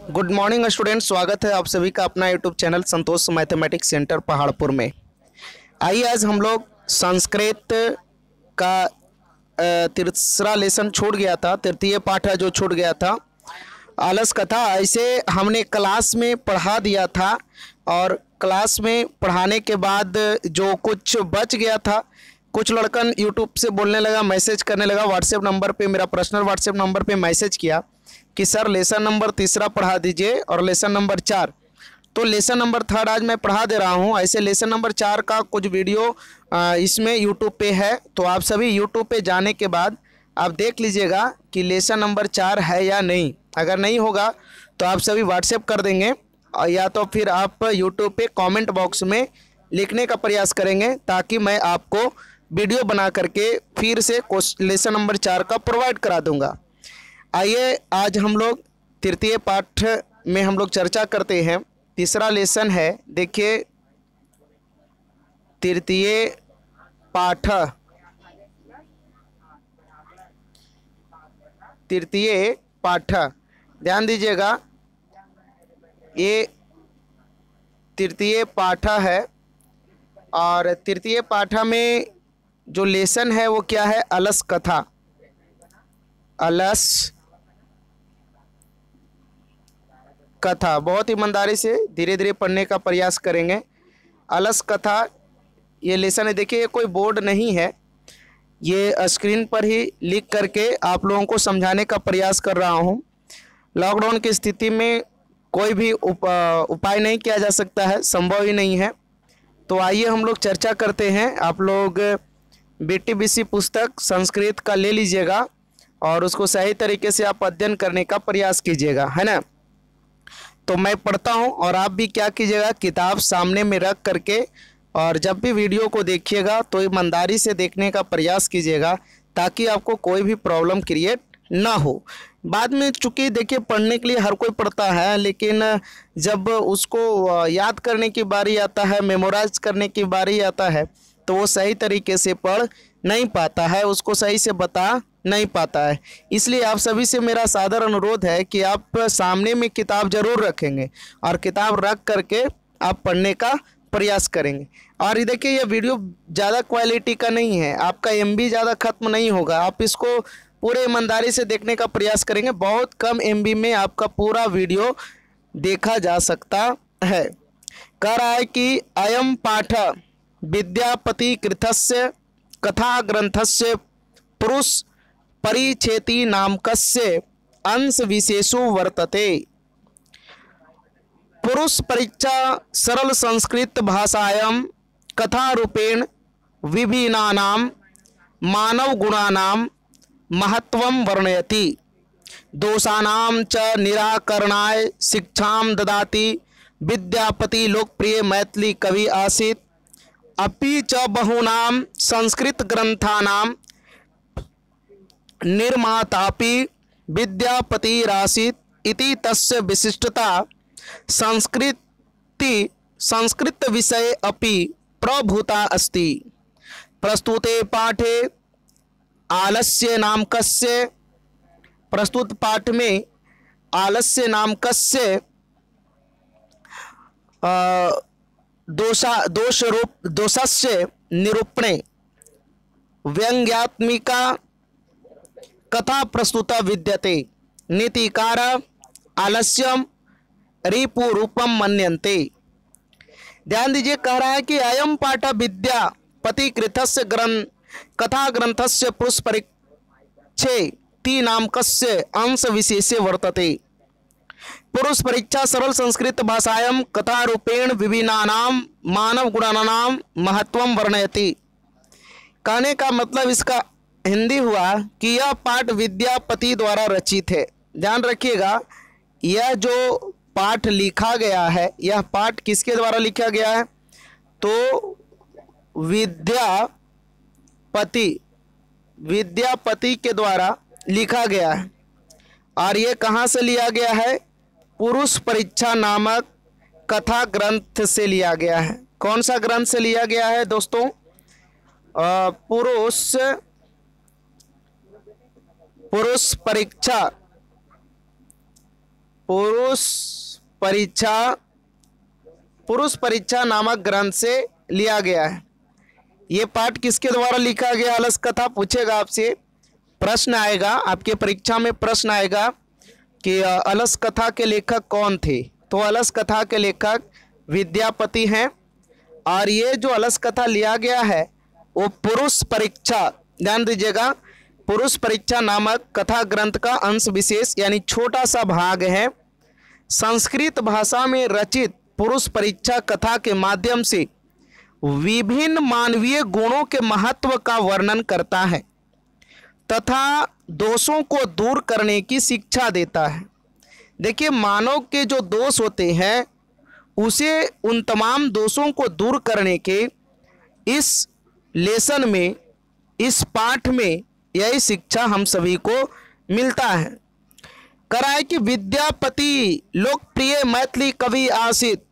Good morning student, स्वागत है आप सभी का अपना यूट्यूब चैनल संतोष मैथमेटिक्स सेंटर पहाड़पुर में। आइए आज हम लोग संस्कृत का तीसरा लेसन छूट गया था, तृतीय पाठ है जो छूट गया था, आलस कथा। ऐसे हमने क्लास में पढ़ा दिया था और क्लास में पढ़ाने के बाद जो कुछ बच गया था, कुछ लड़कन यूट्यूब से बोलने लगा, मैसेज करने लगा व्हाट्सएप नंबर पे, मेरा पर्सनल व्हाट्सएप नंबर पे मैसेज किया कि सर लेसन नंबर तीसरा पढ़ा दीजिए और लेसन नंबर 4। तो लेसन नंबर 3 आज मैं पढ़ा दे रहा हूँ। ऐसे लेसन नंबर 4 का कुछ वीडियो इसमें यूट्यूब पे है, तो आप सभी यूट्यूब पे जाने के बाद आप देख लीजिएगा कि लेसन नंबर 4 है या नहीं। अगर नहीं होगा तो आप सभी व्हाट्सएप कर देंगे या तो फिर आप यूट्यूब पे कमेंट बॉक्स में लिखने का प्रयास करेंगे ताकि मैं आपको वीडियो बना करके फिर से लेसन नंबर 4 का प्रोवाइड करा दूंगा। आइए आज हम लोग तृतीय पाठ में हम लोग चर्चा करते हैं। तीसरा लेसन है, देखिए तृतीय पाठ, तृतीय पाठ ध्यान दीजिएगा, ये तृतीय पाठ है और तृतीय पाठ में जो लेसन है वो क्या है, अलस कथा। अलस कथा बहुत ईमानदारी से धीरे धीरे पढ़ने का प्रयास करेंगे। अलस कथा ये लेसन है, देखिए ये कोई बोर्ड नहीं है, ये स्क्रीन पर ही लिख करके आप लोगों को समझाने का प्रयास कर रहा हूँ। लॉकडाउन की स्थिति में कोई भी उपाय नहीं किया जा सकता है, संभव ही नहीं है। तो आइए हम लोग चर्चा करते हैं। आप लोग BTBC पुस्तक संस्कृत का ले लीजिएगा और उसको सही तरीके से आप अध्ययन करने का प्रयास कीजिएगा, है ना। तो मैं पढ़ता हूँ और आप भी क्या कीजिएगा, किताब सामने में रख करके और जब भी वीडियो को देखिएगा तो ईमानदारी से देखने का प्रयास कीजिएगा ताकि आपको कोई भी प्रॉब्लम क्रिएट ना हो बाद में। चूँकि देखिए पढ़ने के लिए हर कोई पढ़ता है, लेकिन जब उसको याद करने की बारी आता है, मेमोराइज करने की बारी आता है, तो वो सही तरीके से पढ़ नहीं पाता है, उसको सही से बता नहीं पाता है। इसलिए आप सभी से मेरा सादर अनुरोध है कि आप सामने में किताब जरूर रखेंगे और किताब रख करके आप पढ़ने का प्रयास करेंगे। और ये देखिए ये वीडियो ज़्यादा क्वालिटी का नहीं है, आपका MB ज़्यादा ख़त्म नहीं होगा, आप इसको पूरे ईमानदारी से देखने का प्रयास करेंगे। बहुत कम MB में आपका पूरा वीडियो देखा जा सकता है। कह रहा है कि अयम पाठ विद्यापति कृतस्य कथा ग्रंथस्य पुरुष परिच्छेति नामकस्य अंश विशेषो वर्तते। पुरुष परीक्षा सरल संस्कृत भाषायां कथा रूपेण विभिन्नानां मानव गुणानां महत्वं वर्णयति, दोषानां च निराकरणाय शिक्षां ददाति। विद्यापति लोकप्रिय मैथिली कवि आसीत्, अपि च बहूनां संस्कृत ग्रंथानां निर्मातापि विद्यापतिरासीत् इति तस्य विशिष्टता संस्कृत विषये अपि प्रभूता अस्ति। प्रस्तुते पाठे आलस्य नामकस्य, प्रस्तुत पाठ में आलस्य नामकस्य दोषस्य निरूपणे व्यंग्यात्मिका कथा प्रस्तुता विद्यते। नीतिकार आलस्यम रिपुरूपम मन्यन्ते। ध्यान दीजिए, कह रहा है कि अयम पाठ विद्यापति कृतस्य कथा ग्रंथस्य पुरुष परिच्छेति नामकस्य अंश विशेषे वर्तते। पुरुष परीक्षा सरल संस्कृत भाषायां कथा रूपेण विभिन्नानां मानव गुणानां महत्वं वर्णयति। कहने का मतलब इसका हिंदी हुआ कि यह पाठ विद्यापति द्वारा रचित है। ध्यान रखिएगा, यह जो पाठ लिखा गया है, यह पाठ किसके द्वारा लिखा गया है, तो विद्यापति के द्वारा लिखा गया है। और ये कहाँ से लिया गया है, पुरुष परीक्षा नामक कथा ग्रंथ से लिया गया है। कौन सा ग्रंथ से लिया गया है दोस्तों, पुरुष पुरुष परीक्षा नामक ग्रंथ से लिया गया है। ये पाठ किसके द्वारा लिखा गया? अलस कथा पूछेगा आपसे, प्रश्न आएगा आपके परीक्षा में, प्रश्न आएगा कि अलस कथा के लेखक कौन थे? तो अलस कथा के लेखक विद्यापति हैं। और ये जो अलस कथा लिया गया है वो पुरुष परीक्षा, ध्यान दीजिएगा, पुरुष परीक्षा नामक कथा ग्रंथ का अंश विशेष यानी छोटा सा भाग है। संस्कृत भाषा में रचित पुरुष परीक्षा कथा के माध्यम से विभिन्न मानवीय गुणों के महत्व का वर्णन करता है तथा दोषों को दूर करने की शिक्षा देता है। देखिए, मानव के जो दोष होते हैं उसे, उन तमाम दोषों को दूर करने के इस लेसन में, इस पाठ में यही शिक्षा हम सभी को मिलता है। करा है कि विद्यापति लोकप्रिय मैथिली कवि आसीत,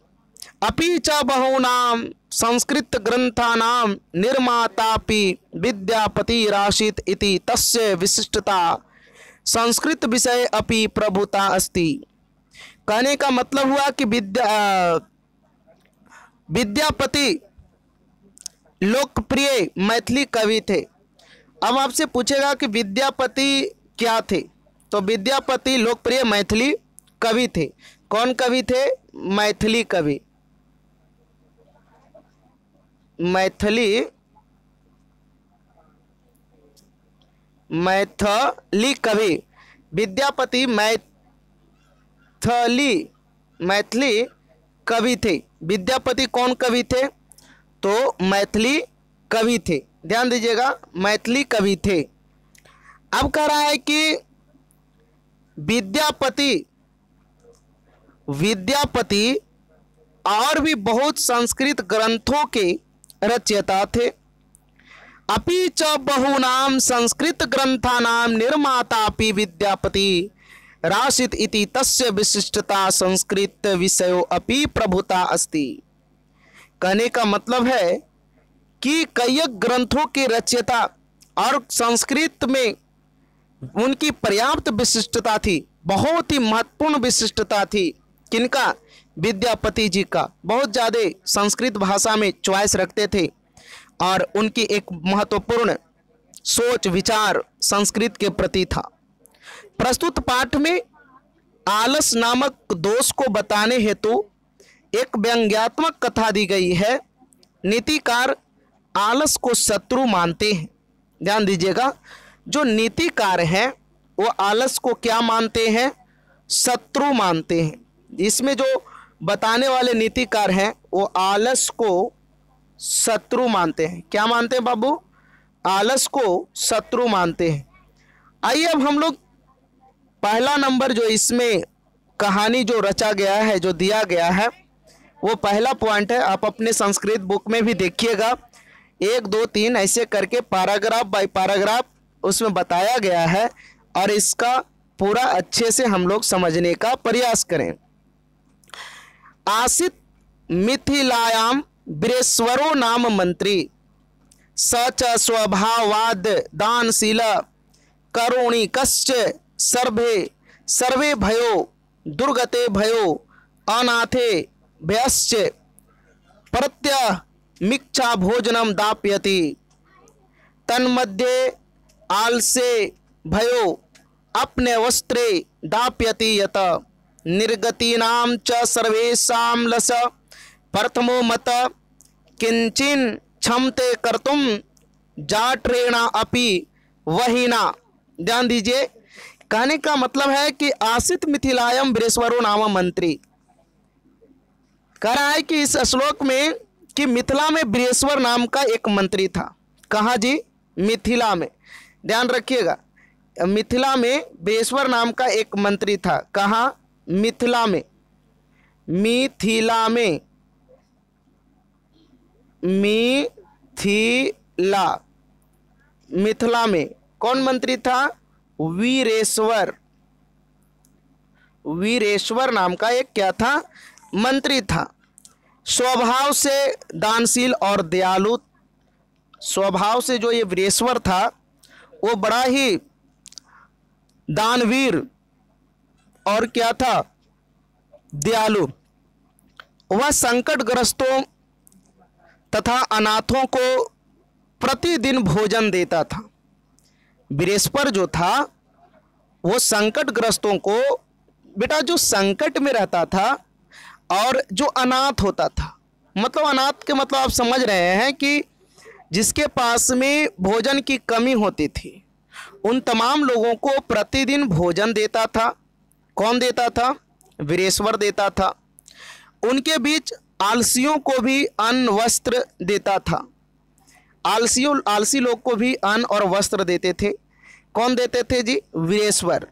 अपि च बहूनां संस्कृत ग्रंथानां निर्मातापि विद्यापति राशित इति तस्य विशिष्टता संस्कृत विषय अपि प्रभुता अस्ति। कहने का मतलब हुआ कि विद्यापति लोकप्रिय मैथिली कवि थे। अब आपसे पूछेगा कि विद्यापति क्या थे? तो विद्यापति लोकप्रिय मैथिली कवि थे। कौन कवि थे? मैथिली कवि, मैथिली कवि। विद्यापति मैथिली कवि थे। विद्यापति कौन कवि थे? तो मैथिली कवि थे। ध्यान दीजिएगा, मैथिली कवि थे। अब कह रहा है कि विद्यापति और भी बहुत संस्कृत ग्रंथों के रचयिता थे। अपि च बहूनां संस्कृत ग्रंथानां निर्मातापि विद्यापति राशित इति तस्य विशिष्टता संस्कृत विषयो अपि प्रभुता अस्ति। कहने का मतलब है कि कई ग्रंथों के रचयिता और संस्कृत में उनकी पर्याप्त विशिष्टता थी, बहुत ही महत्वपूर्ण विशिष्टता थी। किनका? विद्यापति जी का। बहुत ज़्यादा संस्कृत भाषा में चॉइस रखते थे और उनकी एक महत्वपूर्ण सोच विचार संस्कृत के प्रति था। प्रस्तुत पाठ में आलस नामक दोष को बताने हेतु एक व्यंग्यात्मक कथा दी गई है। नीतिकार आलस को शत्रु मानते हैं। ध्यान दीजिएगा, जो नीतिकार हैं वो आलस को क्या मानते हैं? शत्रु मानते हैं। इसमें जो बताने वाले नीतिकार हैं वो आलस को शत्रु मानते हैं। क्या मानते हैं बाबू? आलस को शत्रु मानते हैं। आइए अब हम लोग पहला नंबर जो इसमें कहानी जो रचा गया है, जो दिया गया है, वो पहला पॉइंट है। आप अपने संस्कृत बुक में भी देखिएगा, 1 2 3 ऐसे करके पैराग्राफ बाय पैराग्राफ उसमें बताया गया है और इसका पूरा अच्छे से हम लोग समझने का प्रयास करें। आसीत मिथिलायाम वीरेश्वरो नाम मंत्री, स च स्वभावाद दानशील करुणिकश्च सर्वे भयो दुर्गते भयो अनाथे भयश्च प्रत्यमिच्छा भोजनम दाप्यति, तन्मध्ये आलसे भयो अपने वस्त्रे दाप्यति यत, निर्गतीनां च सर्वेषां लस प्रथमो मत किंचिन क्षमते कर्तुम जाट्रेणा अपि वहीना। ध्यान दीजिए, कहने का मतलब है कि आसित मिथिलायम वीरेश्वरो नाम मंत्री। कह रहा है कि इस श्लोक में कि मिथिला में वीरेश्वर नाम का एक मंत्री था। कहाँ जी? मिथिला में। ध्यान रखिएगा, मिथिला में वीरेश्वर नाम का एक मंत्री था। कहाँ? मिथिला में। मिथिला में, मिथिला में कौन मंत्री था? वीरेश्वर नाम का एक क्या था? मंत्री था। स्वभाव से दानशील और दयालु, स्वभाव से जो ये वीरेश्वर था वो बड़ा ही दानवीर और क्या था? दयालु, वह संकटग्रस्तों तथा अनाथों को प्रतिदिन भोजन देता था। बृहस्पति जो था वो संकटग्रस्तों को, बेटा जो संकट में रहता था और जो अनाथ होता था, मतलब अनाथ के मतलब आप समझ रहे हैं कि जिसके पास में भोजन की कमी होती थी, उन तमाम लोगों को प्रतिदिन भोजन देता था। कौन देता था? बृहस्पति देता था। उनके बीच आलसियों को भी अन्न वस्त्र देता था। आलसी लोग को भी अन्न और वस्त्र देते थे। कौन देते थे जी? बृहस्पति।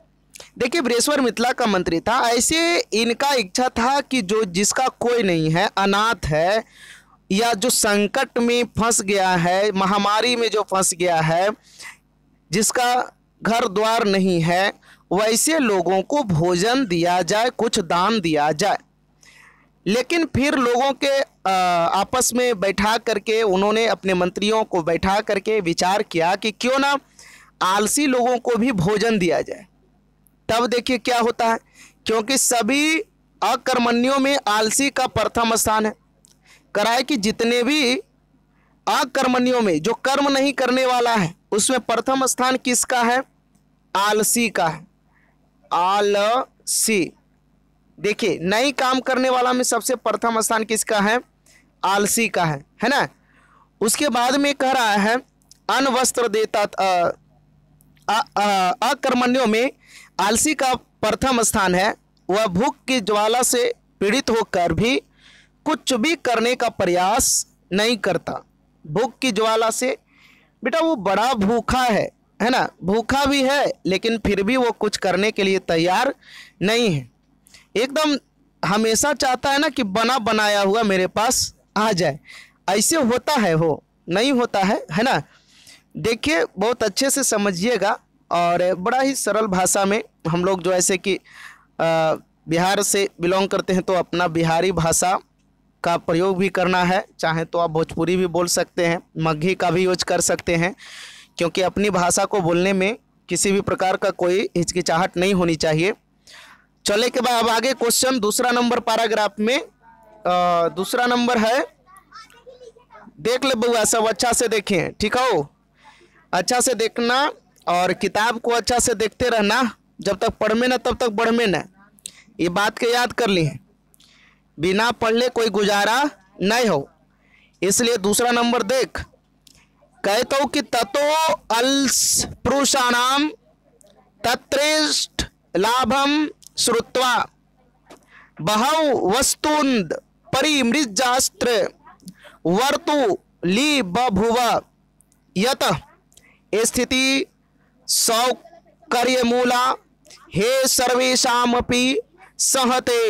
देखिए बृहस्पति मिथिला का मंत्री था। ऐसे इनका इच्छा था कि जो जिसका कोई नहीं है, अनाथ है, या जो संकट में फंस गया है, महामारी में जो फंस गया है, जिसका घर द्वार नहीं है, वैसे लोगों को भोजन दिया जाए, कुछ दान दिया जाए। लेकिन फिर लोगों के आपस में बैठा करके उन्होंने अपने मंत्रियों को बैठा करके विचार किया कि क्यों ना आलसी लोगों को भी भोजन दिया जाए। तब देखिए क्या होता है, क्योंकि सभी अकर्मण्यों में आलसी का प्रथम स्थान है। कराए कि जितने भी अकर्मण्यों में जो कर्म नहीं करने वाला है, उसमें प्रथम स्थान किसका है? आलसी का है। आलसी। देखिए नई काम करने वाला में सबसे प्रथम स्थान किसका है? आलसी का है ना। उसके बाद में कह रहा है अन्न वस्त्र देता, अकर्मण्यों में आलसी का प्रथम स्थान है। वह भूख की ज्वाला से पीड़ित होकर भी कुछ भी करने का प्रयास नहीं करता। भूख की ज्वाला से, बेटा वो बड़ा भूखा है ना, भूखा भी है, लेकिन फिर भी वो कुछ करने के लिए तैयार नहीं है। एकदम हमेशा चाहता है ना कि बना बनाया हुआ मेरे पास आ जाए। ऐसे होता है? हो नहीं होता है ना। देखिए बहुत अच्छे से समझिएगा, और बड़ा ही सरल भाषा में हम लोग जो ऐसे कि बिहार से बिलोंग करते हैं तो अपना बिहारी भाषा का प्रयोग भी करना है। चाहे तो आप भोजपुरी भी बोल सकते हैं, मगही का भी यूज कर सकते हैं, क्योंकि अपनी भाषा को बोलने में किसी भी प्रकार का कोई हिचकिचाहट नहीं होनी चाहिए। चले के बाद अब आगे क्वेश्चन दूसरा नंबर पैराग्राफ में दूसरा नंबर है, देख ले बउआ, सब अच्छा से देखें, ठीक हो? अच्छा से देखना और किताब को अच्छा से देखते रहना। जब तक पढ़ में ना तब तक बढ़ में ना, ये बात के याद कर ली है। बिना पढ़ले कोई गुजारा नहीं हो। इसलिए दूसरा नंबर देख, कहते हो कि ततो अल्स पुरुषाणाम तत्रेष्ठ लाभम श्रुत्वा बहव वस्तुंद परिमृजास्त्र वर्तु ली बभुव यत स्थिति सौकर्यमूला हे सर्वेषामपि सहते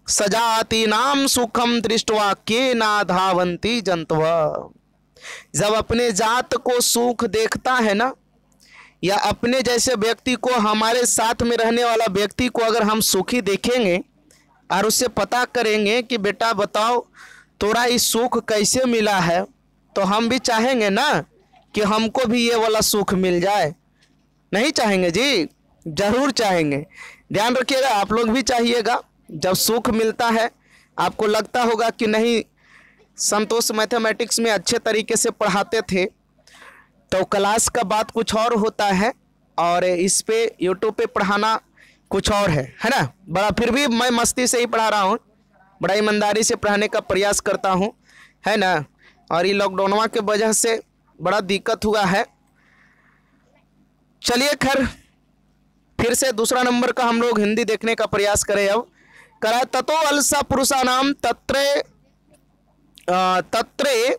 सजातीनाम सुखम दृष्ट्वा के ना धावंती जंतव। जब अपने जात को सुख देखता है ना, या अपने जैसे व्यक्ति को, हमारे साथ में रहने वाला व्यक्ति को अगर हम सुखी देखेंगे और उससे पता करेंगे कि बेटा बताओ तोरा इस सुख कैसे मिला है, तो हम भी चाहेंगे ना कि हमको भी ये वाला सुख मिल जाए। नहीं चाहेंगे जी? जरूर चाहेंगे। ध्यान रखिएगा, आप लोग भी चाहिएगा। जब सुख मिलता है आपको लगता होगा कि नहीं, संतोष मैथमेटिक्स में अच्छे तरीके से पढ़ाते थे, तो क्लास का बात कुछ और होता है और इस पे यूट्यूब पे पढ़ाना कुछ और है ना। बड़ा फिर भी मैं मस्ती से ही पढ़ा रहा हूँ, बड़ा ईमानदारी से पढ़ाने का प्रयास करता हूँ, है ना। और ये लॉकडाउनवा के वजह से बड़ा दिक्कत हुआ है। चलिए खैर फिर से दूसरा नंबर का हम लोग हिंदी देखने का प्रयास करें। अब करा ततो अलसा पुरुषानाम तत्रे तत्रे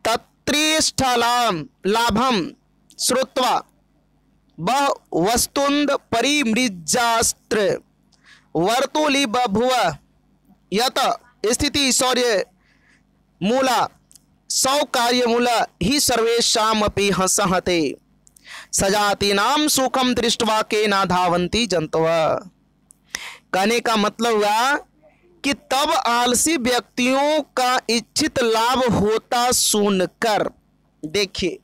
तत्रेष्ठालाम लाभम श्रुत्वा बह वस्तुंद परिमृजास्त्र वर्तुली बभुव यत स्थिति शौर्य मूला सौकार्य मूला ही सर्वेषामपि हसहते सजातीनाम सुखम दृष्ट्वा के ना धावंती जंतव। कहने का मतलब हुआ कि तब आलसी व्यक्तियों का इच्छित लाभ होता सुनकर, देखिए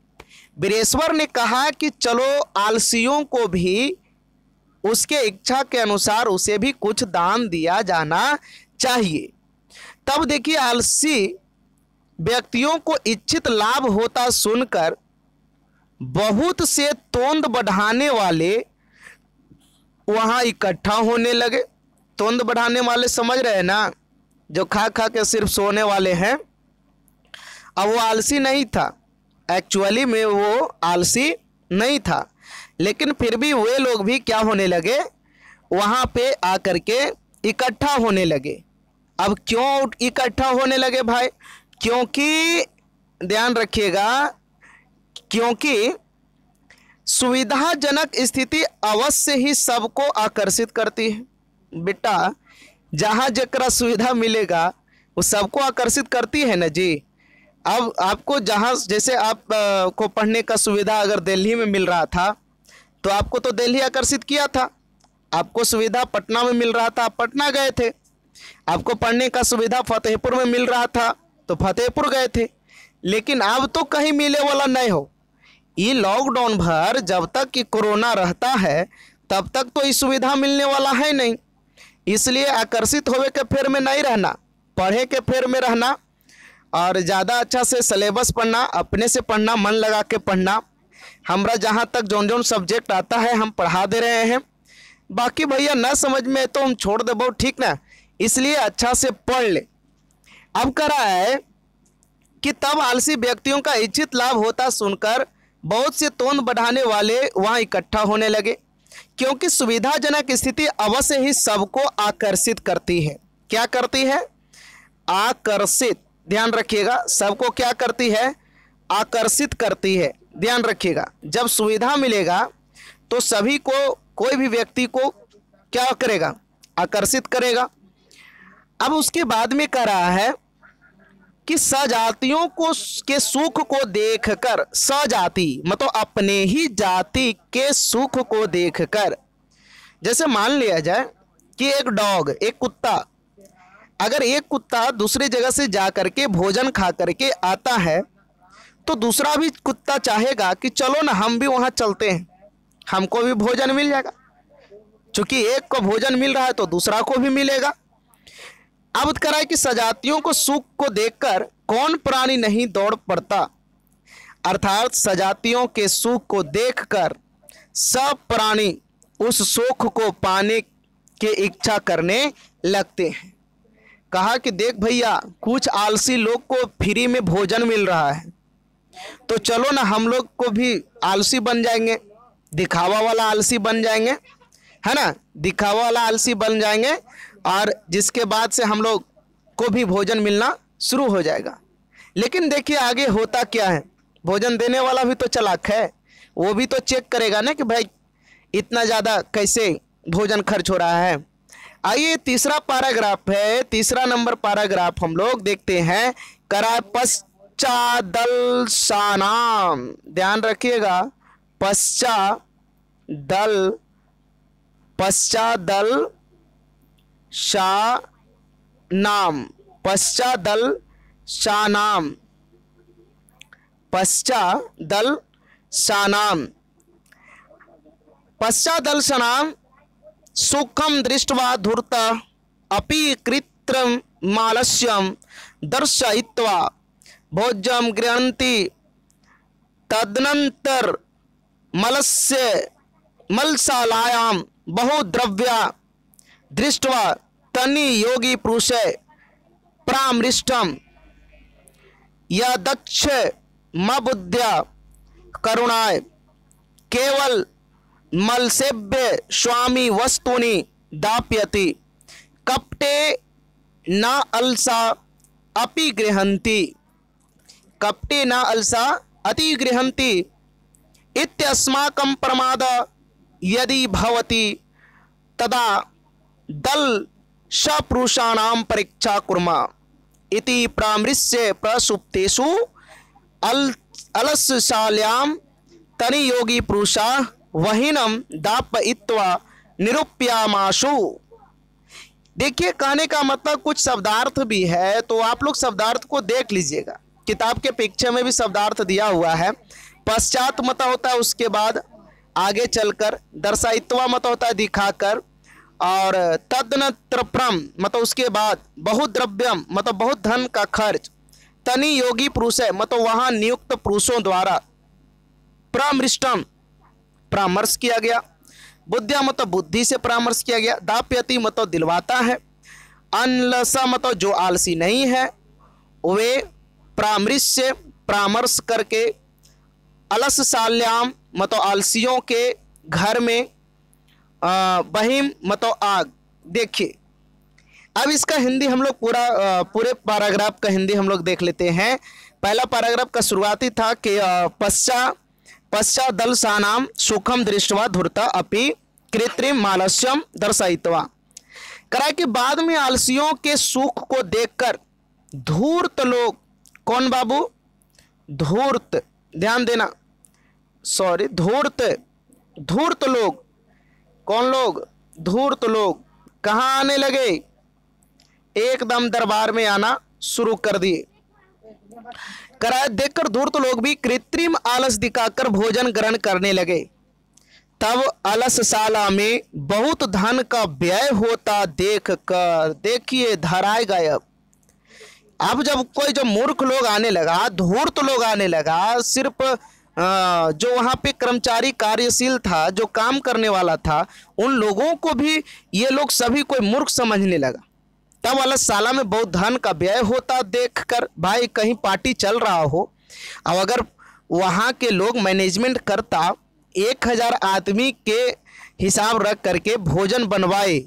बृहस्पति ने कहा कि चलो आलसियों को भी उसके इच्छा के अनुसार उसे भी कुछ दान दिया जाना चाहिए। तब देखिए आलसी व्यक्तियों को इच्छित लाभ होता सुनकर बहुत से तोंद बढ़ाने वाले वहां इकट्ठा होने लगे। तोंद बढ़ाने वाले समझ रहे हैं ना, जो खा खा के सिर्फ सोने वाले हैं। अब वो आलसी नहीं था, एक्चुअली में वो आलसी नहीं था, लेकिन फिर भी वे लोग भी क्या होने लगे, वहां पे आकर के इकट्ठा होने लगे। अब क्यों इकट्ठा होने लगे भाई? क्योंकि ध्यान रखिएगा, क्योंकि सुविधाजनक स्थिति अवश्य ही सबको आकर्षित करती है। बेटा जहाँ जकरा सुविधा मिलेगा वो सबको आकर्षित करती है ना जी। अब आपको जहाँ, जैसे आप को पढ़ने का सुविधा अगर दिल्ली में मिल रहा था तो आपको तो दिल्ली आकर्षित किया था। आपको सुविधा पटना में मिल रहा था, आप पटना गए थे। आपको पढ़ने का सुविधा फतेहपुर में मिल रहा था तो फतेहपुर गए थे। लेकिन अब तो कहीं मिले वाला नहीं हो। ये लॉकडाउन भर जब तक कि कोरोना रहता है तब तक तो ये सुविधा मिलने वाला है नहीं। इसलिए आकर्षित होवे के फेर में नहीं रहना, पढ़े के फेर में रहना और ज़्यादा अच्छा से सिलेबस पढ़ना, अपने से पढ़ना, मन लगा के पढ़ना। हमरा जहाँ तक जौन जौन सब्जेक्ट आता है हम पढ़ा दे रहे हैं। बाकी भैया न समझ में तो हम छोड़ दे बहुत, ठीक ना। इसलिए अच्छा से पढ़ ले। अब करा है कि तब आलसी व्यक्तियों का इच्छित लाभ होता सुनकर बहुत से तोंद बढ़ाने वाले वहां इकट्ठा होने लगे, क्योंकि सुविधाजनक स्थिति अवश्य ही सबको आकर्षित करती है। क्या करती है? आकर्षित। ध्यान रखिएगा, सबको क्या करती है? आकर्षित करती है। ध्यान रखिएगा, जब सुविधा मिलेगा तो सभी को, कोई भी व्यक्ति को क्या करेगा? आकर्षित करेगा। अब उसके बाद में कह रहा है कि सजातियों को के सुख को देखकर, सजाति मतलब अपने ही जाति के सुख को देखकर, जैसे मान लिया जाए कि एक डॉग, एक कुत्ता, अगर एक कुत्ता दूसरी जगह से जा करके भोजन खा करके आता है तो दूसरा भी कुत्ता चाहेगा कि चलो ना हम भी वहाँ चलते हैं, हमको भी भोजन मिल जाएगा। चूंकि एक को भोजन मिल रहा है तो दूसरा को भी मिलेगा। अब करा है कि सजातियों को सुख को देखकर कौन प्राणी नहीं दौड़ पड़ता, अर्थात सजातियों के सुख को देखकर सब प्राणी उस सुख को पाने की इच्छा करने लगते हैं। कहा कि देख भैया, कुछ आलसी लोग को फ्री में भोजन मिल रहा है तो चलो ना हम लोग को भी आलसी बन जाएंगे, दिखावा वाला आलसी बन जाएंगे, है ना, दिखावा वाला आलसी बन जाएंगे और जिसके बाद से हम लोग को भी भोजन मिलना शुरू हो जाएगा। लेकिन देखिए आगे होता क्या है, भोजन देने वाला भी तो चालाक है, वो भी तो चेक करेगा ना कि भाई इतना ज़्यादा कैसे भोजन खर्च हो रहा है। आइए तीसरा पैराग्राफ है, तीसरा नंबर पैराग्राफ हम लोग देखते हैं। करा पश्चादल शानाम, ध्यान रखिएगा, पश्चादल शानाम, पश्चादल शानाम, पश्चादल शानाम, पश्चादल शानाम सुखम दृष्ट्वा धूर्ता अपि कृत्रम मालस्यम दर्शयित्वा भोज्यम गृह्णन्ति तदनंतर मलशालायां बहुद्रव्या दृष्ट्वा तनि योगी पुरुषे प्रामृष्टम यदक्ष मबुद्ध्या करुणाय केवल मलसेव्य स्वामी वस्तुनि दाप्यति कपटे न अलसा अपि गृह्णन्ति, कपटे न अलसा अति गृह्णन्ति इत्यस्माकं प्रमाद यदि भवति तदा दल सपुरुषाणां परीक्षा कुर्मः इति प्रामृश्य प्रसुप्तेषु अलस्शाल्यां तनि योगी पुरुषा वहीनम दापयित्वा निरूप्यामाशु। देखिए कहने का मतलब कुछ शब्दार्थ भी है, तो आप लोग शब्दार्थ को देख लीजिएगा। किताब के पीछे में भी शब्दार्थ दिया हुआ है। पश्चात मतलब होता है उसके बाद, आगे चलकर, दर्शायित्वा मतलब होता है दिखाकर, और तदनत्रप्रम मतलब उसके बाद, बहुत द्रव्यम मतलब बहुत धन का खर्च, तनि योगी पुरुष है मतलब वहाँ नियुक्त पुरुषों द्वारा, परामृष्टम परामर्श किया गया, बुद्धिया मतलब बुद्धि से परामर्श किया गया, दाप्यति मतलब दिलवाता है, अनलसा मतलब जो आलसी नहीं है, वे परामर्श से परामर्श करके, अलसशाल्याम मतलब आलसियों के घर में, बहिम मतलब आग। देखिए अब इसका हिंदी हम लोग पूरे पैराग्राफ का हिंदी हम लोग देख लेते हैं। पहला पैराग्राफ का शुरुआती था कि पश्चात दलसानाम सुखम दृष्टवा धूर्ता अपि कृत्रिम मालस्यम दर्शयित्वा, करा कि बाद में आलसियों के सुख को देखकर धूर्त लोग, कौन बाबू, धूर्त, ध्यान देना, सॉरी धूर्त लोग, कौन लोग, धूर्त लोग कहाँ आने लगे, एकदम दरबार में आना शुरू कर दिए। कराए देखकर धूर्त लोग भी कृत्रिम आलस दिखाकर भोजन ग्रहण करने लगे। तब अलसशाला में बहुत धन का व्यय होता देखकर, देखिए धराए गायब। अब जब मूर्ख लोग आने लगा, धूर्त लोग आने लगा, सिर्फ जो वहाँ पे कर्मचारी कार्यशील था, जो काम करने वाला था, उन लोगों को भी ये लोग सभी कोई मूर्ख समझने लगा। तब अलसशाला में बहुत धन का व्यय होता देखकर, भाई कहीं पार्टी चल रहा हो, अब अगर वहाँ के लोग मैनेजमेंट करता, 1000 आदमी के हिसाब रख करके भोजन बनवाए,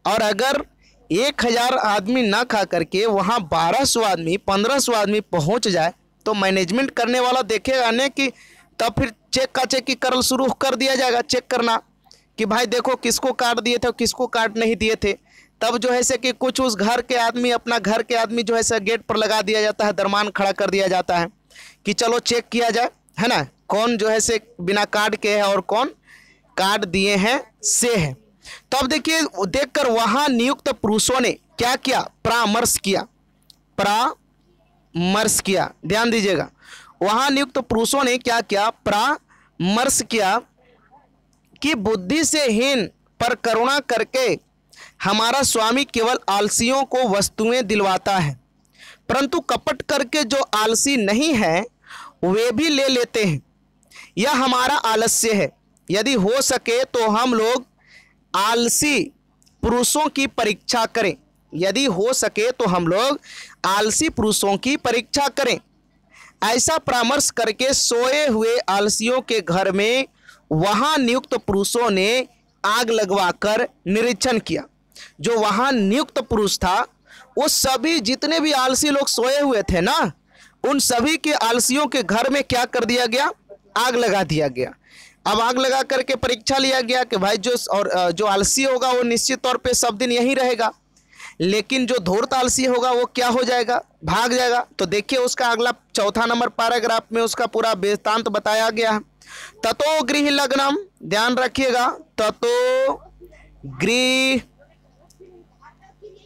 और अगर 1000 आदमी ना खा करके वहाँ 1200 आदमी 1500 आदमी पहुँच जाए, तो मैनेजमेंट करने वाला देखेगा ने कि तब फिर चेक का चेक करल शुरू कर दिया जाएगा, चेक करना कि भाई देखो किसको कार्ड दिए थे, किसको कार्ड नहीं दिए थे। तब जो है से कि कुछ उस घर के आदमी, अपना घर के आदमी जो है से गेट पर लगा दिया जाता है, दरमान खड़ा कर दिया जाता है कि चलो चेक किया जाए, है ना, कौन जो है से बिना कार्ड के है और कौन कार्ड दिए हैं से है। तब देखिए देखकर वहाँ नियुक्त पुरुषों ने क्या किया, परामर्श किया, परामर्श किया, ध्यान दीजिएगा, वहाँ नियुक्त पुरुषों ने क्या किया, परामर्श किया कि बुद्धि से हीन पर करुणा करके हमारा स्वामी केवल आलसियों को वस्तुएं दिलवाता है, परंतु कपट करके जो आलसी नहीं है वे भी ले लेते हैं। यह हमारा आलस्य है। यदि हो सके तो हम लोग आलसी पुरुषों की परीक्षा करें, यदि हो सके तो हम लोग आलसी पुरुषों की परीक्षा करें। ऐसा परामर्श करके सोए हुए आलसियों के घर में वहाँ नियुक्त पुरुषों ने आग लगवाकर निरीक्षण किया। जो वहाँ नियुक्त पुरुष था, वो सभी जितने भी आलसी लोग सोए हुए थे ना, उन सभी के आलसियों के घर में क्या कर दिया गया, आग लगा दिया गया। अब आग लगा करके परीक्षा लिया गया कि भाई जो आलसी होगा वो निश्चित तौर पे सब दिन यहीं रहेगा, लेकिन जो धूर्त आलसी होगा वो क्या हो जाएगा, भाग जाएगा। तो देखिए उसका अगला 4 नंबर पैराग्राफ में उसका पूरा वृत्तांत बताया गया है। ततो गृह लग्नम, ध्यान रखिएगा, ततो गृह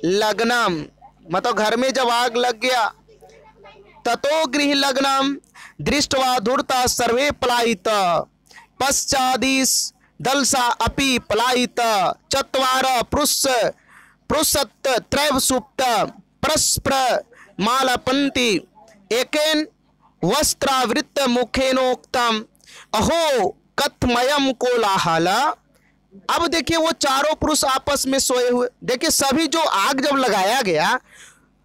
लग्नम मतलब घर में जब आग लग गया, ततो गृह लग्नम दृष्ट्वा धूर्ता सर्वे पलायित, पश्चादिस दलसा अपि पलायित, चत्वार पृषत त्रैव सुप्त परस्पर मालपन्ति, एकेन वस्त्रावृत्त मुखेनोक्तम अहो कथमयम कोलाहल। अब देखिए वो चारों पुरुष आपस में सोए हुए, देखिए सभी जो आग जब लगाया गया,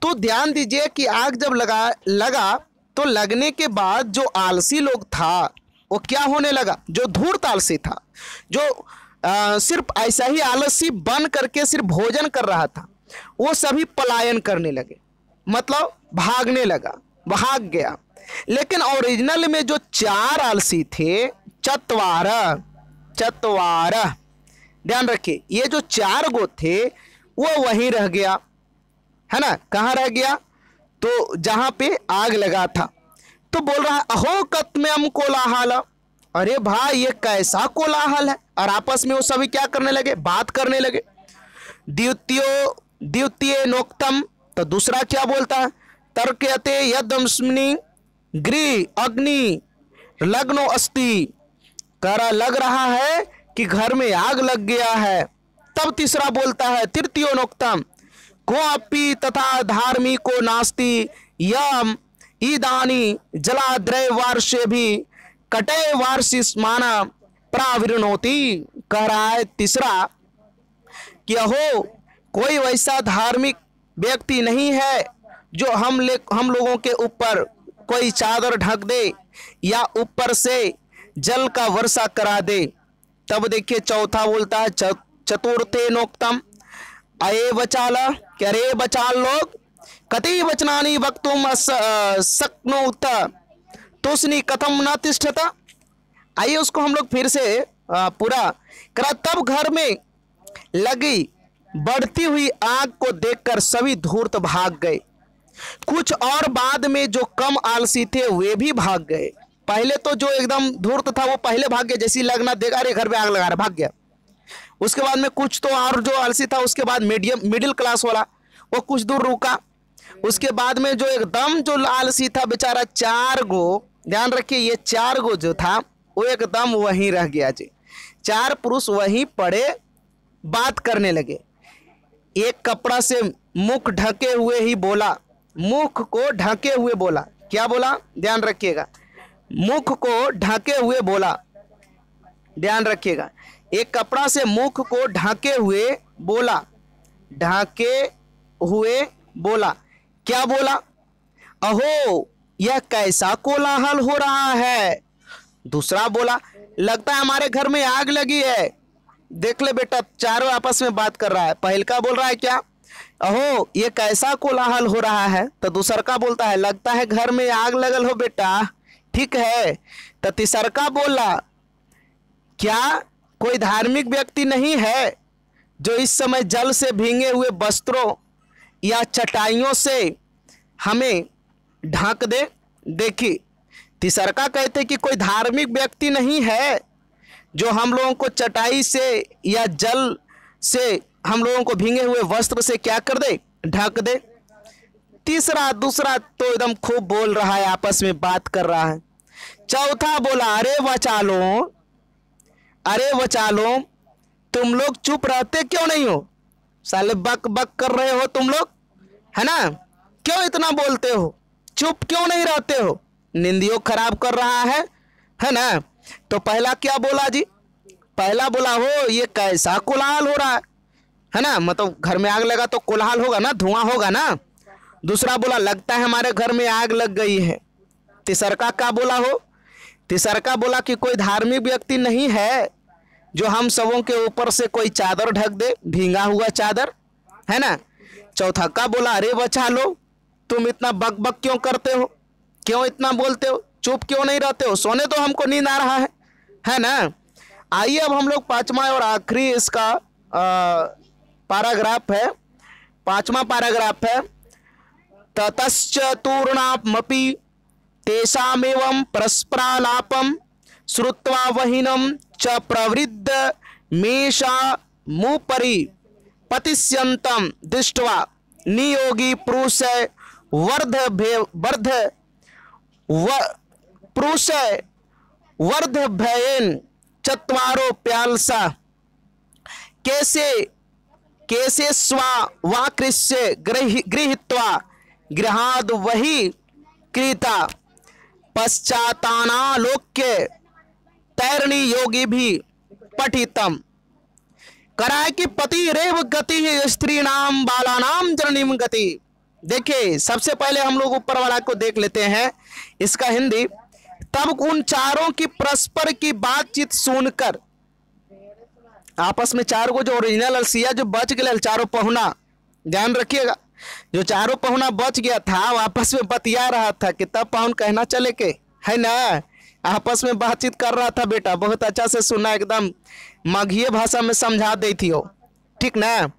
तो ध्यान दीजिए कि आग जब लगा तो लगने के बाद जो आलसी लोग था वो क्या होने लगा, जो धूर्त आलसी था, जो सिर्फ ऐसा ही आलसी बन करके सिर्फ भोजन कर रहा था, वो सभी पलायन करने लगे, मतलब भागने लगा, भाग गया। लेकिन ओरिजिनल में जो 4 आलसी थे, चत्वार, ध्यान रखिए, ये जो 4 गो थे वो वहीं रह गया, है ना, कहाँ रह गया, तो जहां पे आग लगा था। तो बोल रहा है अहो कत्मयम कोलाहल, अरे भाई ये कैसा कोलाहल है, और आपस में वो सभी क्या करने लगे, बात करने लगे। द्वितीय नोक्तम, तो दूसरा क्या बोलता है, तर्कयते यदस्मिन् गृह अग्नि लग्नो अस्ति कह रहा लग रहा है कि घर में आग लग गया है। तब तीसरा बोलता है तृतीयोनोक्तम को अपि तथा धार्मिको नास्ति यम ईदानी जलाद्रय वार्षे भी कटे वार्षिस्मान प्राविर्णोति। कह रहा है तीसरा कि अहो कोई वैसा धार्मिक व्यक्ति नहीं है जो हम लोगों के ऊपर कोई चादर ढक दे या ऊपर से जल का वर्षा करा दे। तब देखिए चौथा बोलता है चतुर्थे नोक्तम अये बचाल, क्या रे बचाल लोग कति वचनानि वक्तुम शक्नोत तुष्णि कथम न तिष्ठत। आइए उसको हम लोग फिर से पूरा करा। तब घर में लगी बढ़ती हुई आग को देखकर सभी धूर्त भाग गए। कुछ और बाद में जो कम आलसी थे वे भी भाग गए। पहले तो जो एकदम धूर्त था वो पहले भाग गया, जैसी लगना देखा अरे घर में आग लगा रहा भाग गया। उसके बाद में कुछ तो और जो आलसी था उसके बाद मिडिल क्लास वाला वो कुछ दूर रुका। उसके बाद में जो एकदम जो आलसी था बेचारा चार गो, ध्यान रखिए ये चार गो जो था वो एकदम वहीं रह गया जी। चार पुरुष वहीं पड़े बात करने लगे। एक कपड़ा से मुख ढके हुए ही बोला, मुख को ढके हुए बोला। क्या बोला ध्यान रखिएगा, मुख को ढके हुए बोला, ध्यान रखिएगा। एक कपड़ा से मुख को ढके हुए बोला, ढके हुए बोला। क्या बोला, अहो यह कैसा कोलाहल हो रहा है। दूसरा बोला लगता है हमारे घर में आग लगी है। देख ले बेटा चारों आपस में बात कर रहा है। पहल का बोल रहा है क्या, अहो ये कैसा कोलाहल हो रहा है। तो दूसर का बोलता है लगता है घर में आग लगल हो बेटा, ठीक है। तो तीसर का बोला क्या कोई धार्मिक व्यक्ति नहीं है जो इस समय जल से भीगे हुए वस्त्रों या चटाइयों से हमें ढक दे। देखिए तीसर का कहते कि कोई धार्मिक व्यक्ति नहीं है जो हम लोगों को चटाई से या जल से हम लोगों को भीगे हुए वस्त्र से क्या कर दे, ढक दे। तीसरा दूसरा तो एकदम खूब बोल रहा है, आपस में बात कर रहा है। चौथा बोला अरे बचालो, अरे बचालो तुम लोग चुप रहते क्यों नहीं हो, साले बक बक कर रहे हो तुम लोग, है ना, क्यों इतना बोलते हो, चुप क्यों नहीं रहते हो। निंदियों खराब कर रहा है ना। तो पहला क्या बोला जी, पहला बोला हो ये कैसा कोलाहल हो रहा है ना, मतलब घर में आग लगा तो कोलाहल होगा ना, धुआं होगा ना। दूसरा बोला लगता है हमारे घर में आग लग गई है। तीसर का क्या बोला हो, तीसर का बोला कि कोई धार्मिक व्यक्ति नहीं है जो हम सबों के ऊपर से कोई चादर ढक दे, भींगा हुआ चादर, है ना। चौथा का बोला अरे बचा लो तुम इतना बक बक क्यों करते हो, क्यों इतना बोलते हो, चुप क्यों नहीं रहते हो, सोने तो हमको नींद आ रहा है ना। आइए अब हम लोग पांचवा और आखिरी इसका पैराग्राफ है, पांचवा पैराग्राफ है। ततश्चतुर्णामपि तेषामेवं परस्परालापं श्रुत्वा वहिनं च प्रवृद्ध मेषा मुपरि पतिष्यन्तं दृष्ट्वा नियोगी पुरुष वर्धभयेन चत्वारो प्यालसा केसे स्वा वाकृष्य गृहीत्वा गृहाद वही कृता पश्चातानालोक्य तैरणी योगी भी पठितम। कराए कि पति रेव गति स्त्री नाम बाला नाम जननीम गति। देखिए सबसे पहले हम लोग ऊपर वाला को देख लेते हैं, इसका हिंदी। तब उन चारों की परस्पर की बातचीत सुनकर, आपस में चारों को जो ओरिजिनल अलसिया जो बच गए चारों पहुना, ध्यान रखिएगा, जो चारों पहुना बच गया था वो आपस में बतिया रहा था कि तब पाहुन कहना चले के, है ना, आपस में बातचीत कर रहा था बेटा, बहुत अच्छा से सुना, एकदम मगही भाषा में समझा दी थी हो, ठीक ना।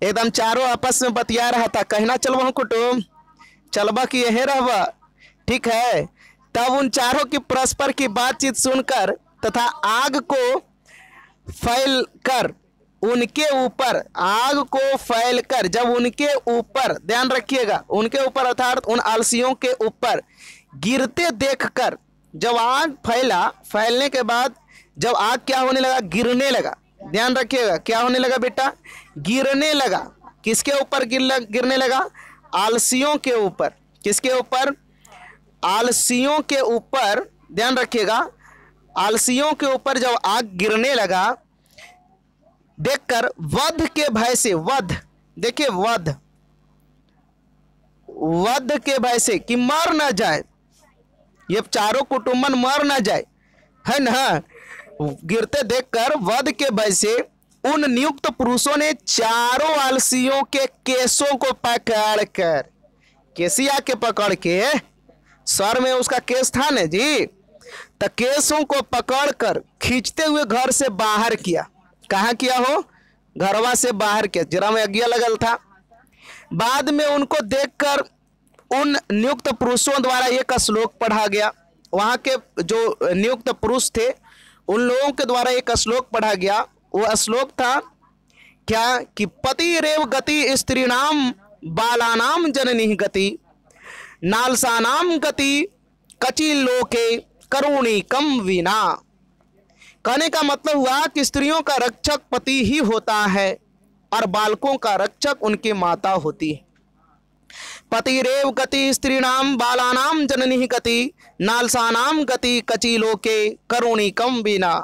एकदम चारों आपस में बतिया रहा था, कहना चलबा कुटुम चलबा कि यही रहबा, ठीक है। तब उन चारों की परस्पर की बातचीत सुनकर तथा आग को फैल कर उनके ऊपर, आग को फैल कर जब उनके ऊपर, ध्यान रखिएगा, उनके ऊपर अर्थात उन आलसियों के ऊपर गिरते देखकर, जब आग फैला, फैलने के बाद जब आग क्या होने लगा, गिरने लगा, ध्यान रखिएगा, क्या होने लगा बेटा, गिरने लगा। किसके ऊपर गिरने लगा, आलसियों के ऊपर। किसके ऊपर, आलसियों के ऊपर, ध्यान रखिएगा, आलसियों के ऊपर जब आग गिरने लगा, देखकर वध के भय से, वध देखिए, वध के भय से कि मर ना जाए, ये चारों कुटुंबन मर ना जाए, है ना, गिरते देखकर वध के भय से उन नियुक्त पुरुषों ने चारों आलसियों के केसों को पकड़कर, केसिया के पकड़ के, सर में उसका केस था ना जी, तो केसों को पकड़कर खींचते हुए घर से बाहर किया। कहाँ किया हो, घरवा से बाहर किया, जरा में अज्ञा लगल था। बाद में उनको देखकर उन नियुक्त पुरुषों द्वारा एक श्लोक पढ़ा गया। वहाँ के जो नियुक्त पुरुष थे उन लोगों के द्वारा एक श्लोक पढ़ा गया। वो श्लोक था क्या कि पति रेव गति स्त्रीणाम बालानाम जननी गति, नालसानाम गति कची लोके करुणी कम विना। कहने का मतलब हुआ कि स्त्रियों का रक्षक पति ही होता है और बालकों का रक्षक उनकी माता होती है। पतिरेव गति स्त्रीणाम बालानाम जननी गति, नालसानाम गति कची लोके करुणी कम बिना।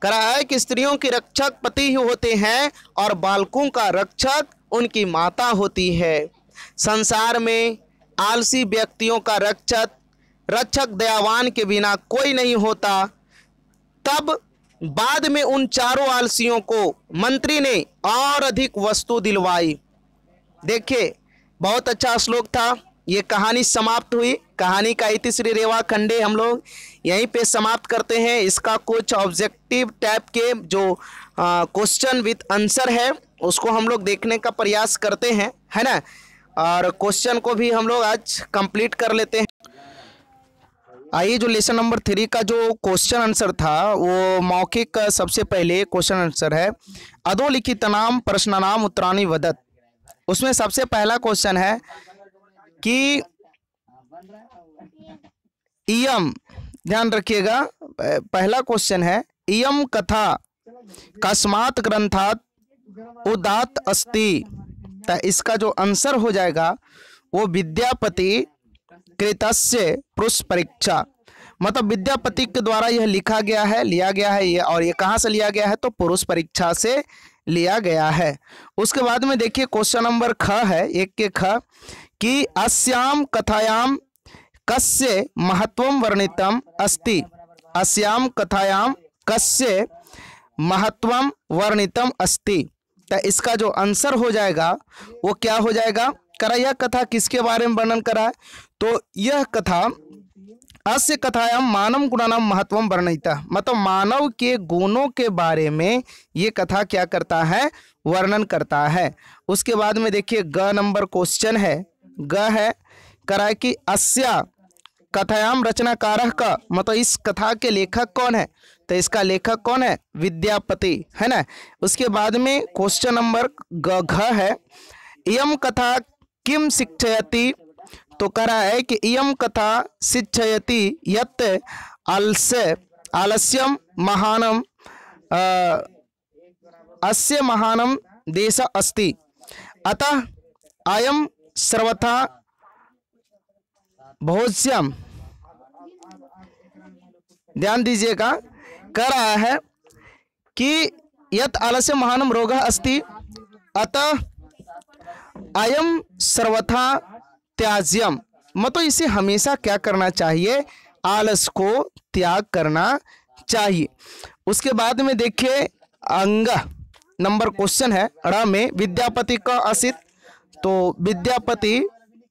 कह रहा है कि स्त्रियों के रक्षक पति ही होते हैं और बालकों का रक्षक उनकी माता होती है। संसार में आलसी व्यक्तियों का रक्षक दयावान के बिना कोई नहीं होता। तब बाद में उन चारों आलसियों को मंत्री ने और अधिक वस्तु दिलवाई। देखिए, बहुत अच्छा श्लोक था। ये कहानी समाप्त हुई। कहानी का इतिश्री रेवा खंडे हम लोग यहीं पे समाप्त करते हैं। इसका कुछ ऑब्जेक्टिव टाइप के जो क्वेश्चन विथ आंसर है उसको हम लोग देखने का प्रयास करते हैं, है ना, और क्वेश्चन को भी हम लोग आज कंप्लीट कर लेते हैं। आइए, जो लेसन नंबर 3 का जो क्वेश्चन आंसर था वो मौखिक सबसे पहले क्वेश्चन आंसर है अधोलिखितनाम प्रश्नानाम उत्तराणि वदत। उसमें सबसे पहला क्वेश्चन है कि इयम, ध्यान रखिएगा, पहला क्वेश्चन है इयम कथा कस्मात् ग्रंथात् उदात अस्ति। तो इसका जो आंसर हो जाएगा वो विद्यापति कृतस्य पुरुष परीक्षा, मतलब विद्यापति के द्वारा यह लिखा गया है, लिया गया है ये, और ये कहाँ से लिया गया है तो पुरुष परीक्षा से लिया गया है। उसके बाद में देखिए क्वेश्चन नंबर ख है, एक के ख कि अस्याम कथायाम कस्य महत्वम वर्णितम अस्ति। अस्याम कथायाम कस्य महत्वम वर्णितम अस्ति। तो इसका जो आंसर हो जाएगा वो क्या हो जाएगा, करा यह कथा किसके बारे में वर्णन करा है तो यह कथा अस्य कथायाम मानव गुणानाम महत्वम वर्णिता, मतलब मानव के गुणों के बारे में ये कथा क्या करता है, वर्णन करता है। उसके बाद में देखिए ग नंबर क्वेश्चन है, ग है करा कि अस्या कथायाम रचनाकारः का, मतलब इस कथा के लेखक कौन है, तो इसका लेखक कौन है, विद्यापति, है ना। उसके बाद में क्वेश्चन नंबर घ है इयम कथा किम शिक्षयति, तो कह रहा है कि इयम कथा शिक्षयति यत् आलस्यम महानम अस्य महानम देश अस्ति, अतः अयम सर्वथा भोज्यम। ध्यान दीजिएगा, कह रहा है कि यत् आलस्य महानम रोगः अस्ति अतः अयम सर्वथा त्याज्यम, मतलब इसे हमेशा क्या करना चाहिए, आलस को त्याग करना चाहिए। उसके बाद में देखिए अंग नंबर क्वेश्चन है ड़ में विद्यापति का आसित, तो विद्यापति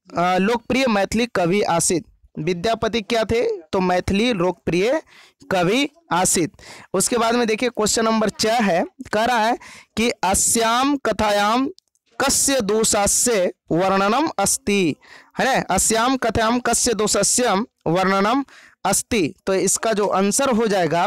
लोकप्रिय मैथिली कवि आसित। विद्यापति क्या थे तो मैथिली लोकप्रिय कवि आसित। उसके बाद में देखिए क्वेश्चन नंबर 6 है, कह रहा है कि अस्याम कथायाम कस्य दोषस्य वर्णनम अस्ति, है ना, अस्याम कथायाम कस्य दोषस्य वर्णनम अस्ति। तो इसका जो आंसर हो जाएगा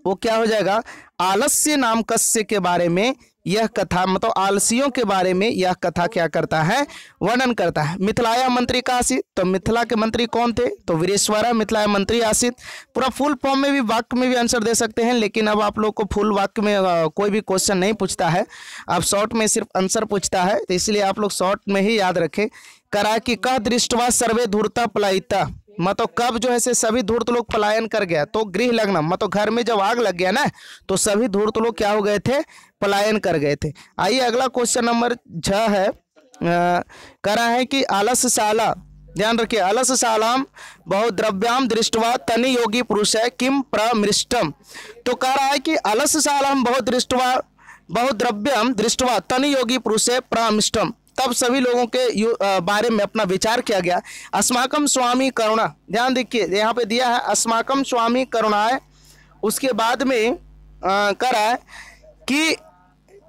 वो क्या हो जाएगा, आलस्य नाम कस्य के बारे में यह कथा मतलब आलसियों के बारे में यह कथा क्या करता है, वर्णन करता है। मिथिलाया मंत्री का आसित, तो मिथिला के मंत्री कौन थे, तो वीरेश्वरा मिथिलाया मंत्री आसित। पूरा फुल फॉर्म में भी वाक्य में भी आंसर दे सकते हैं, लेकिन अब आप लोग को फुल वाक्य में कोई भी क्वेश्चन नहीं पूछता है, अब शॉर्ट में सिर्फ आंसर पूछता है, तो इसलिए आप लोग शॉर्ट में ही याद रखें। करा कि कह दृष्टवा सर्वे धूर्ता पलायिता, मतलब कब जो है से सभी धूर्त लोग पलायन कर गया, तो गृह लग्नम मतलब घर में जब आग लग गया ना, तो सभी धूर्त लोग क्या हो गए थे, पलायन कर गए थे। आइए अगला क्वेश्चन नंबर 6 है, करा है कि आलसशाला, ध्यान रखिए, आलसशालाम बहुद्रव्याम दृष्टवा तनि योगी पुरुष है किम प्रमृष्टम। तो कह रहा है कि आलसशालाम बहुद्रव्यम दृष्टवा तनि योगी पुरुष है प्रमृष्टम, तब सभी लोगों के बारे में अपना विचार किया गया। अस्माकम स्वामी करुणा, ध्यान देखिए यहाँ पे दिया है अस्माकम स्वामी करुणाए, उसके बाद में करा है कि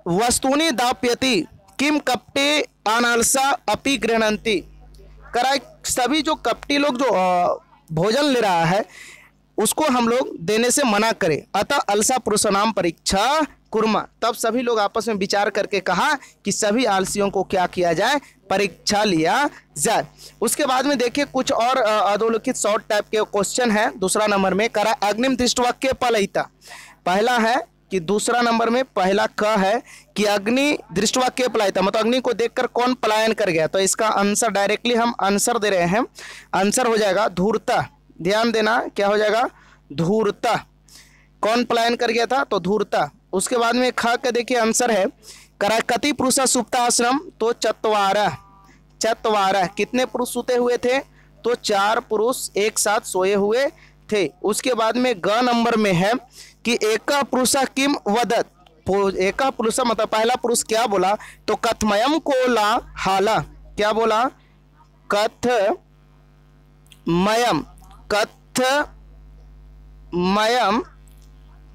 वस्तुनि दाप्यति किम कपटे अनालसा अपि गृह्णन्ति, करा है सभी जो कपटी लोग जो भोजन ले रहा है उसको हम लोग देने से मना करें, अतः अलसा पुरुषनाम परीक्षा कुर्मा, तब सभी लोग आपस में विचार करके कहा कि सभी आलसियों को क्या किया जाए, परीक्षा लिया जाए। उसके बाद में देखिए कुछ और अधोलिखित शॉर्ट टाइप के क्वेश्चन है। दूसरा नंबर में करा अग्निम दृष्टवा के पलयिता, पहला है कि दूसरा नंबर में पहला क है कि अग्नि दृष्टवा के पलायिता, मतलब अग्नि को देखकर कौन पलायन कर गया, तो इसका आंसर डायरेक्टली हम आंसर दे रहे हैं, आंसर हो जाएगा धूर्ता। ध्यान देना क्या हो जाएगा, धूर्ता। कौन पलायन कर गया था, तो धूर्ता। उसके बाद में खा के देखिए आंसर है करा कति पुरुषा सुप्ताश्रम, तो चत्वारा, चत्वारा कितने पुरुष सोते हुए थे, तो 4 पुरुष एक साथ सोए हुए थे। उसके बाद में ग नंबर में है कि एक पुरुषा किम वदत, एक पुरुषा मतलब पहला पुरुष क्या बोला, तो कथमयम कोला हाला, क्या बोला, कथमयम, कथमयम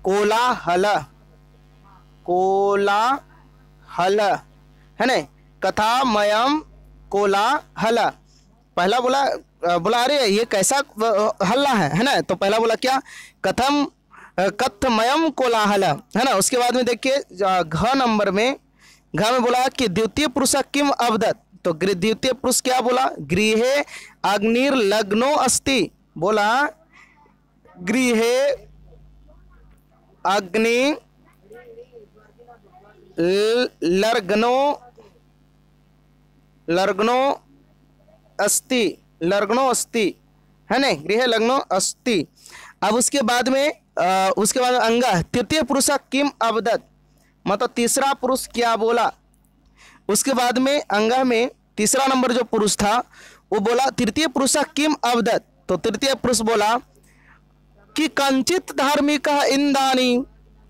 कोलाहल, कोलाहल है ना, कथामयम कोलाहल, पहला बोला अरे ये कैसा हल्ला है ना, तो पहला बोला क्या, कथमयम कोलाहल है ना। उसके बाद में देखिए घ नंबर में, घ में बोला कि द्वितीय पुरुष किम अवदत, तो द्वितीय पुरुष क्या बोला, गृहे अग्निर्लग्नो अस्ति, बोला गृहे अग्नि लग्नो अस्ति, लग्नो अस्ति है ना, गृह लग्नो अस्ति। अब उसके बाद में अंगा तृतीय पुरुष किम अवदत, मतलब तीसरा पुरुष क्या बोला। उसके बाद में अंगा में तीसरा नंबर जो पुरुष था वो बोला तृतीय पुरुष किम अवदत, तो तृतीय पुरुष बोला कि कंचित धार्मिक इंदानी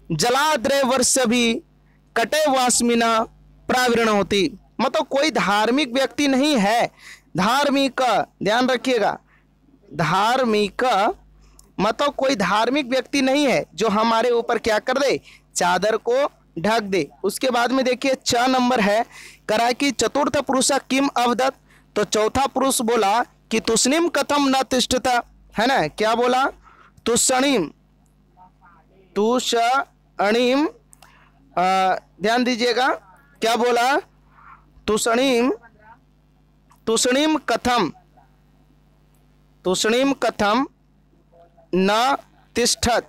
जलाद्रय वर्ष भी कटे वास्मिना प्रावरण होती, मतलब कोई धार्मिक व्यक्ति नहीं है, धार्मिक, ध्यान रखिएगा, धार्मिक मतलब कोई धार्मिक व्यक्ति नहीं है जो हमारे ऊपर क्या कर दे, चादर को ढक दे। उसके बाद में देखिए 6 नंबर है करा कि चतुर्थ पुरुष किम अवदत, तो चौथा पुरुष बोला कि तुष्णिम कथम न तिष्ठता, है ना, क्या बोला, तुष्णिम, तुष्णिम, ध्यान दीजिएगा क्या बोला, तुष्णिम, तुष्णिम कथम, तुष्णिम कथम न तिष्ठत,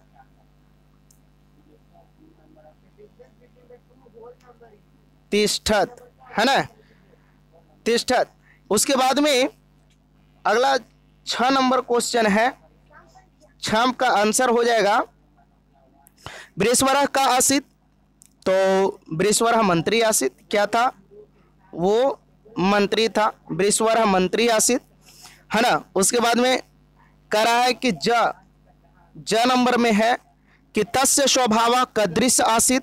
तिष्ठत है ना, तिष्ठत। उसके बाद में अगला 6 नंबर क्वेश्चन है, 6 का आंसर हो जाएगा बृहस्पति का आसित, तो बृहस्पति मंत्री आसित क्या था, वो मंत्री था, बृहस्पति मंत्री आसित है ना। उसके बाद में कह रहा है कि ज नंबर में है कि तस्य स्वभाव कदृश आसित,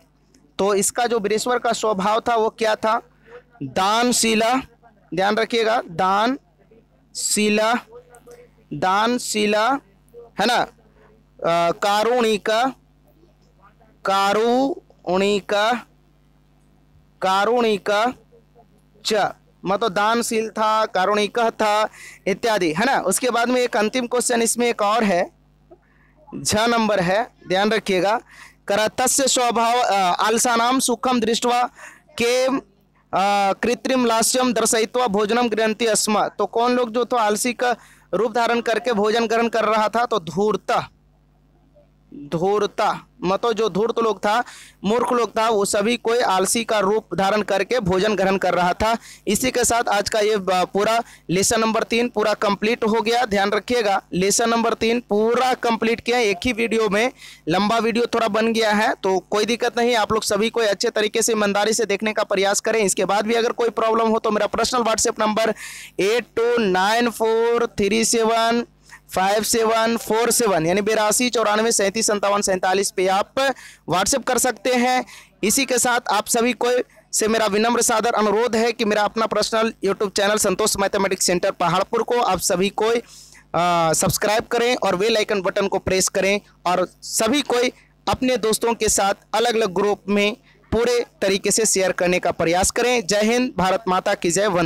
तो इसका जो बृहस्पति का स्वभाव था वो क्या था, दानशीला, ध्यान रखिएगा, दानशीला, दानशीला है ना, कारुणिका, कारुणिका, कारुणिका च, मतलब दानशील था, कारुणिक था इत्यादि है ना। उसके बाद में एक अंतिम क्वेश्चन इसमें एक और है, 6 नंबर है, ध्यान रखिएगा, करतस्य स्वभाव आलसानाम सुखम दृष्ट्वा के कृत्रिम लास्यम दर्शयित्वा भोजनम गृह्णन्ति स्म। तो कौन लोग जो तो आलसी का रूप धारण करके भोजन ग्रहण कर रहा था? तो धूर्त, धूर्ता मतलब जो धूर्त लोग था, मूर्ख लोग था, वो सभी कोई आलसी का रूप धारण करके भोजन ग्रहण कर रहा था। इसी के साथ आज का ये पूरा लेसन नंबर 3 पूरा कंप्लीट हो गया। ध्यान रखिएगा, लेसन नंबर 3 पूरा कंप्लीट किया एक ही वीडियो में। लंबा वीडियो थोड़ा बन गया है तो कोई दिक्कत नहीं, आप लोग सभी कोई अच्छे तरीके से ईमानदारी से देखने का प्रयास करें। इसके बाद भी अगर कोई प्रॉब्लम हो तो मेरा पर्सनल व्हाट्सएप नंबर 8294375747 यानी 8294375747 पे आप व्हाट्सएप कर सकते हैं। इसी के साथ आप सभी को से मेरा विनम्र सादर अनुरोध है कि मेरा अपना पर्सनल यूट्यूब चैनल संतोष मैथमेटिक्स सेंटर पहाड़पुर को आप सभी को सब्सक्राइब करें और बेल आइकन बटन को प्रेस करें और सभी कोई अपने दोस्तों के साथ अलग अलग ग्रुप में पूरे तरीके से शेयर करने का प्रयास करें। जय हिंद, भारत माता की जय।